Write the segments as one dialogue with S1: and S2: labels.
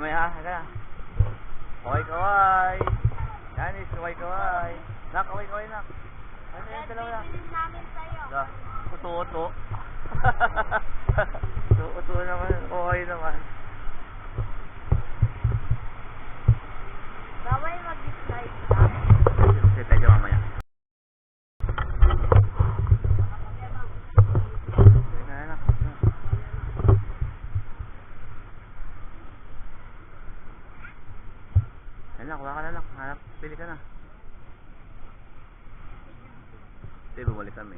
S1: Mamaya ha, haka na. Kaway-kaway. Yanis, kaway-kaway. Nak, kaway-kaway nak. Ano yung dalawa na?
S2: namin sa'yo.
S1: Uto-uto. Uto-uto naman. Okay naman.
S2: Bawal mag-slide.
S1: Kasi tayo mamaya. Anak, kuha ka na lang. Hanap, pili ka na. Hindi, bumalik kami.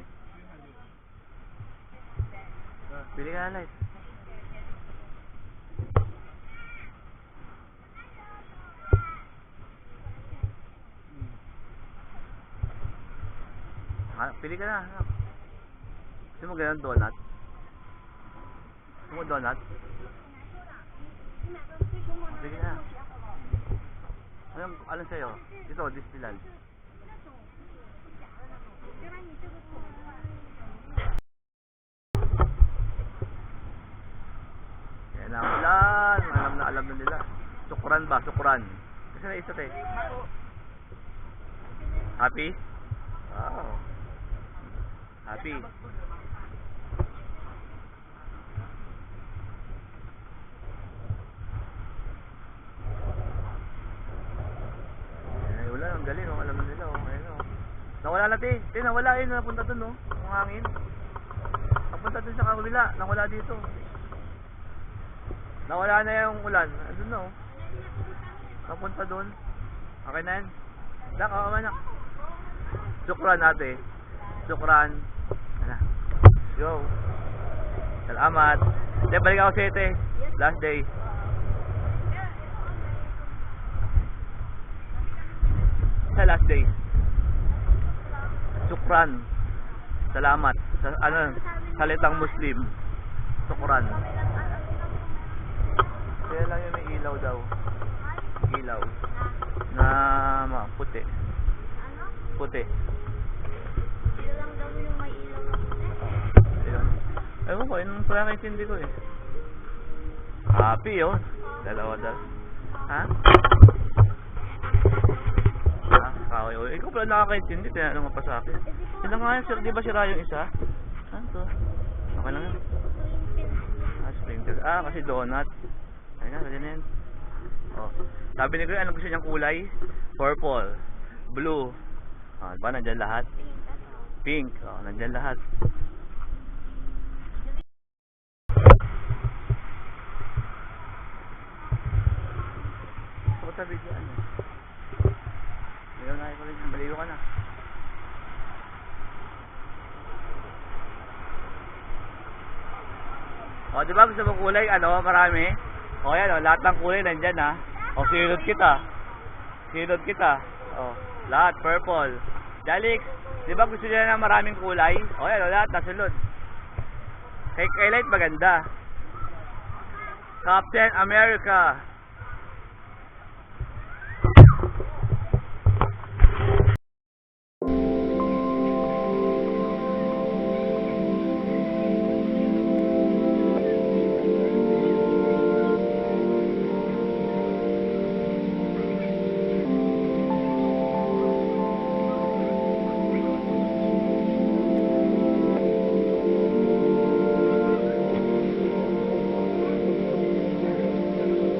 S1: Pili ka na, Light. Pili ka na. Gusto mo ganyan donut? Gusto mo donut? Pili ka na. Anong sa'yo? Ito, Disneyland. Yan ang ulan. Alam na nila. Sukran ba? Sukran. Kasi na isa tayo. Happy? Wow. Happy. Ang galing, oh. Alam na nila, oh. Ayun, oh. Nawala na, te. Nawala yun. Napunta dun, oh. Ang hangin. Napunta dun sa kabila. Nawala dito. Nawala na yung ulan. Andun na, oh. Napunta dun. Okay na yan. Dak, ako manak. Sukran natin. Sukran. Ano? Go. Salamat. Te, balik ako sa ite. Last day. Sa last day. Sukran. Salamat. Sa salitang Muslim. Sukran. Kaya lang yung may ilaw daw. Ilaw. Na puti. Puti.
S2: Ito lang daw yung may ilaw na puti.
S1: Ewan ko, yun pala naintindi ko eh. Happy yun. Dalawa daw. Ha? Okay. Ikaw pala nakakaintindi, tinanong mo pa sa akin. Sila nga yan, di ba sira yung isa? Saan to? Okay lang yan. Sprinkles. Kasi donut. Ayun na, pwede na yan. Oh. Sabi ni Kuya, ano gusto niyang kulay? Purple. Blue. Diba nandyan lahat? Pink. Nandyan lahat. Gusto ko sa video ano? Maligo ka na. Diba gusto mo kulay? Marami? Yan, lahat ng kulay nandyan, ha. Sinunod kita. Lahat, purple. Jalix, diba gusto niya ng maraming kulay? Yan, lahat nasunod. Kay Light maganda. Captain America.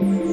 S3: Mm-hmm.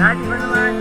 S1: Dad, iba naman.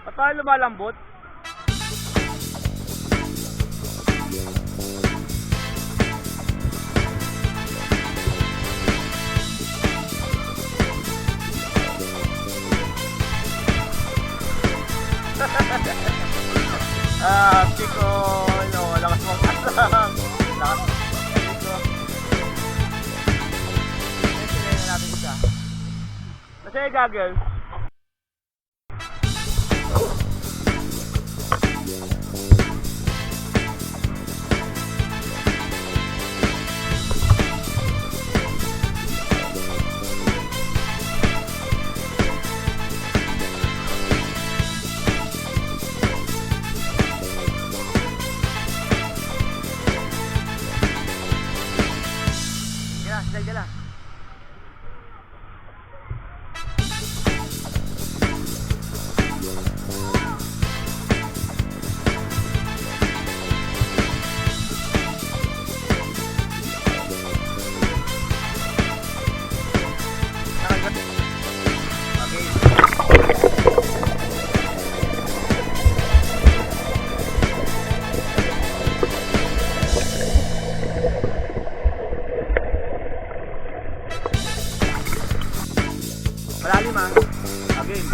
S3: Ba't tayo lumalambot? Kasi goggles. Gala. Malalim ah. Again.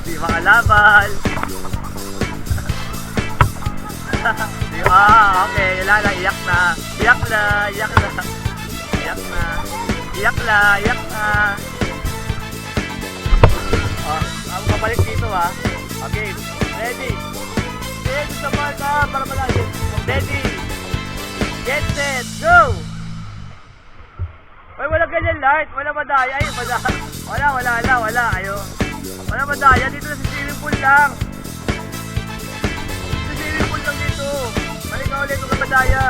S3: Di makalaban. Okay. Wala na. Iyak na. Iyak na. Iyak na. Iyak na. Iyak na. Iyak na. Ako kabalik dito ha. Okay. Ready. Ready sa marka para malagin. Ready. Get set, go! Ay, wala ganyan light. Wala madaya. Ay, wala. Ayo. Wala madaya. Dito na sa swimming pool lang. Sa swimming pool lang dito. Balik ka ulit. Huwag madaya.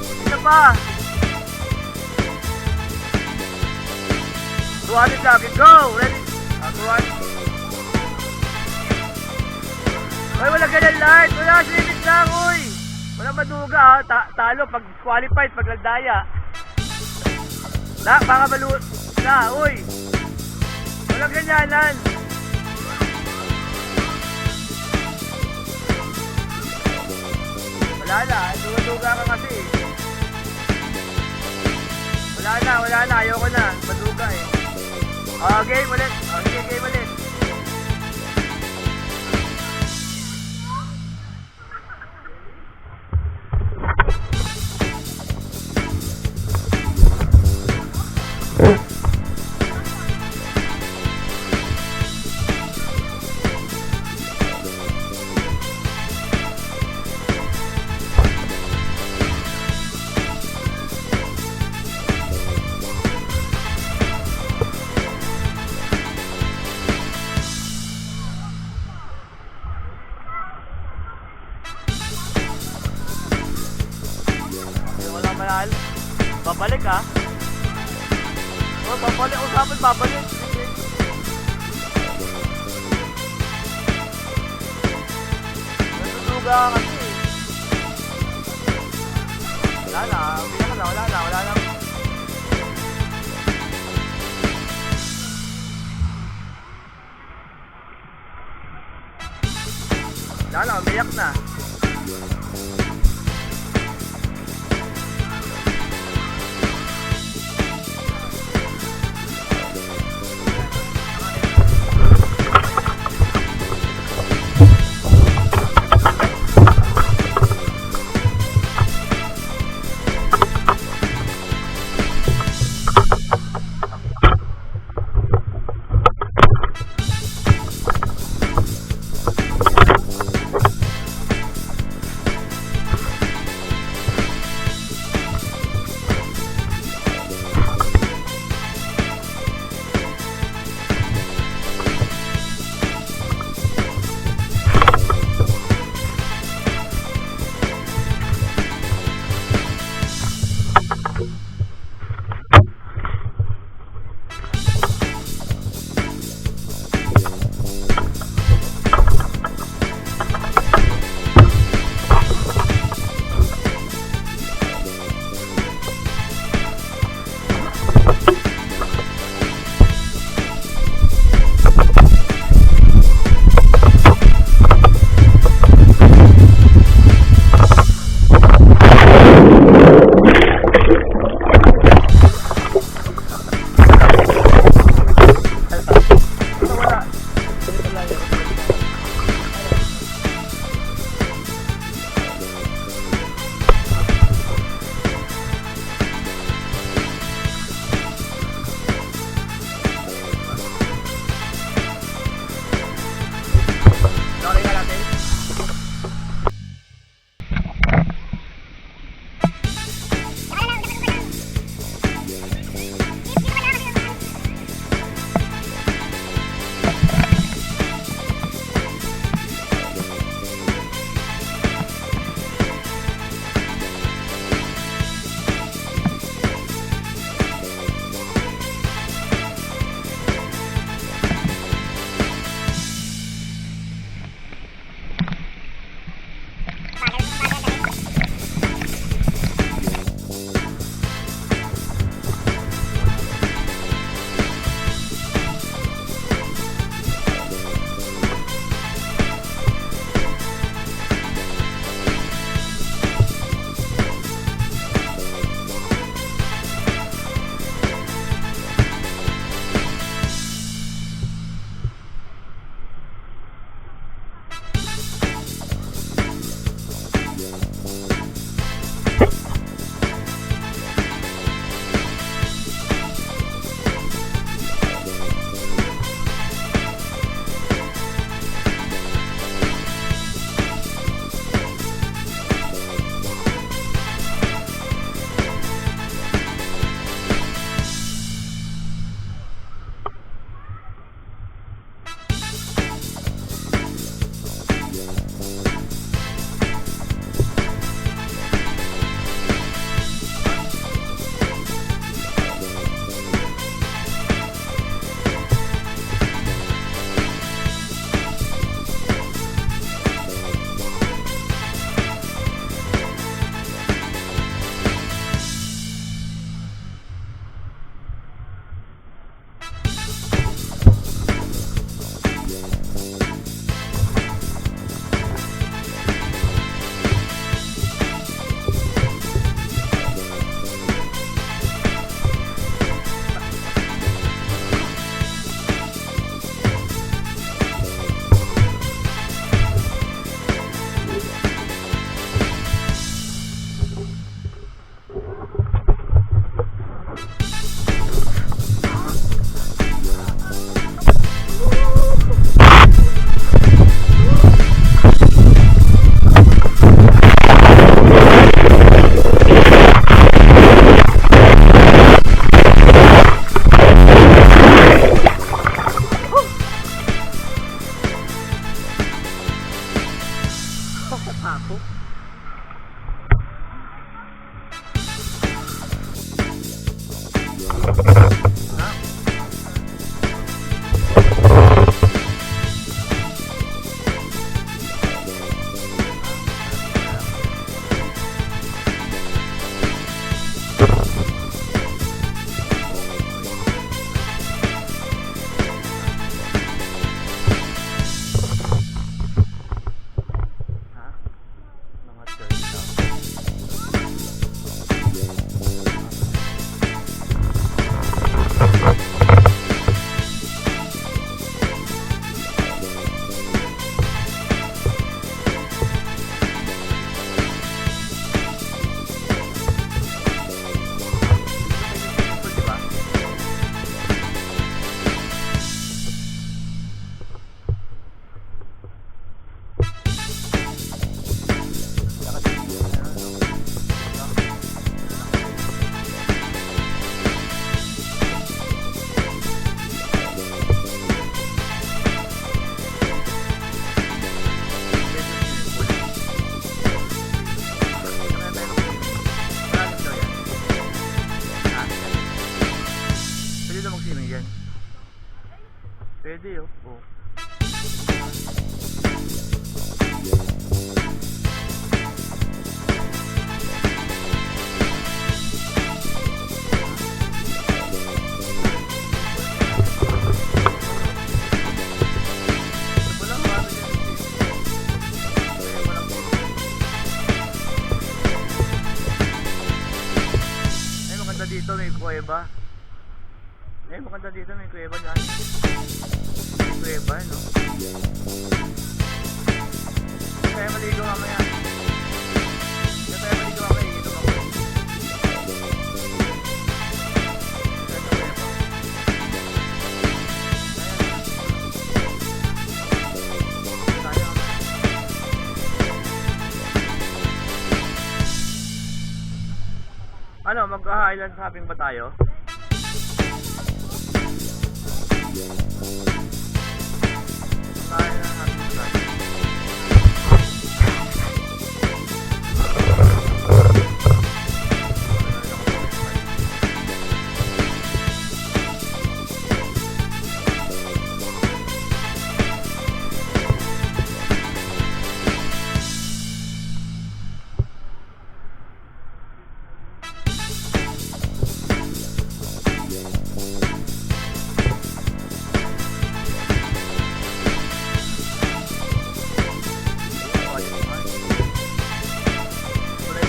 S3: Isa pa. 200 lagi. Go! Ready? 200. Ay, wala ganyan light. Wala, swimming lang, uy. Wala maduga, ha. Talo pag qualified, pag nagdaya. Baka maluot na, uy. Walang ganyanan. Wala na, duga ka kasi. Wala na, ayoko na. Maduga eh. Game ulit. Game ulit. Mahal. Babalik ha. Oh, babalik. Usapan babalik. Natutuga kasi. Wala na. Wala na. Umiyak na. Hapo. Ha? Mga 12,000. Diba? Pwede daw mag-swimming dyan. Pwede oh. Oh. Walang marami dyan. Walang ay, maganda dito, may kuweba. Eh, maganda dito, may kuweba dyan. May kuweba, no? Kaya maligo mamaya. Kaya maligo mamaya, iinom ako. Kaya sa kuweba. Tayo mamaya. Ano, mag-Highland shopping ba tayo? Tayo na natin tayo.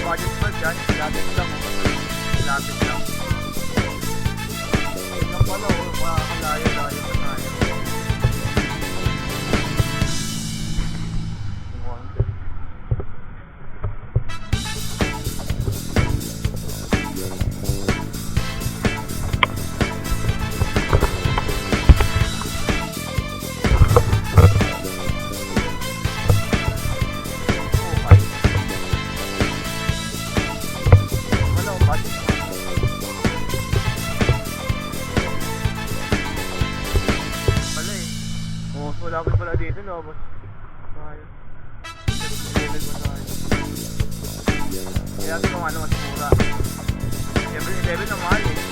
S3: Budget pa dyan, lapit lang oh. Lapit lang. Yun lang pala oh, makakalayo-layo pa tayo. Wala ko pala dito, no? Mas tayo. 7-Eleven mo tayo. Kaya ito kung ano mas mura. 7-Eleven na mahal eh.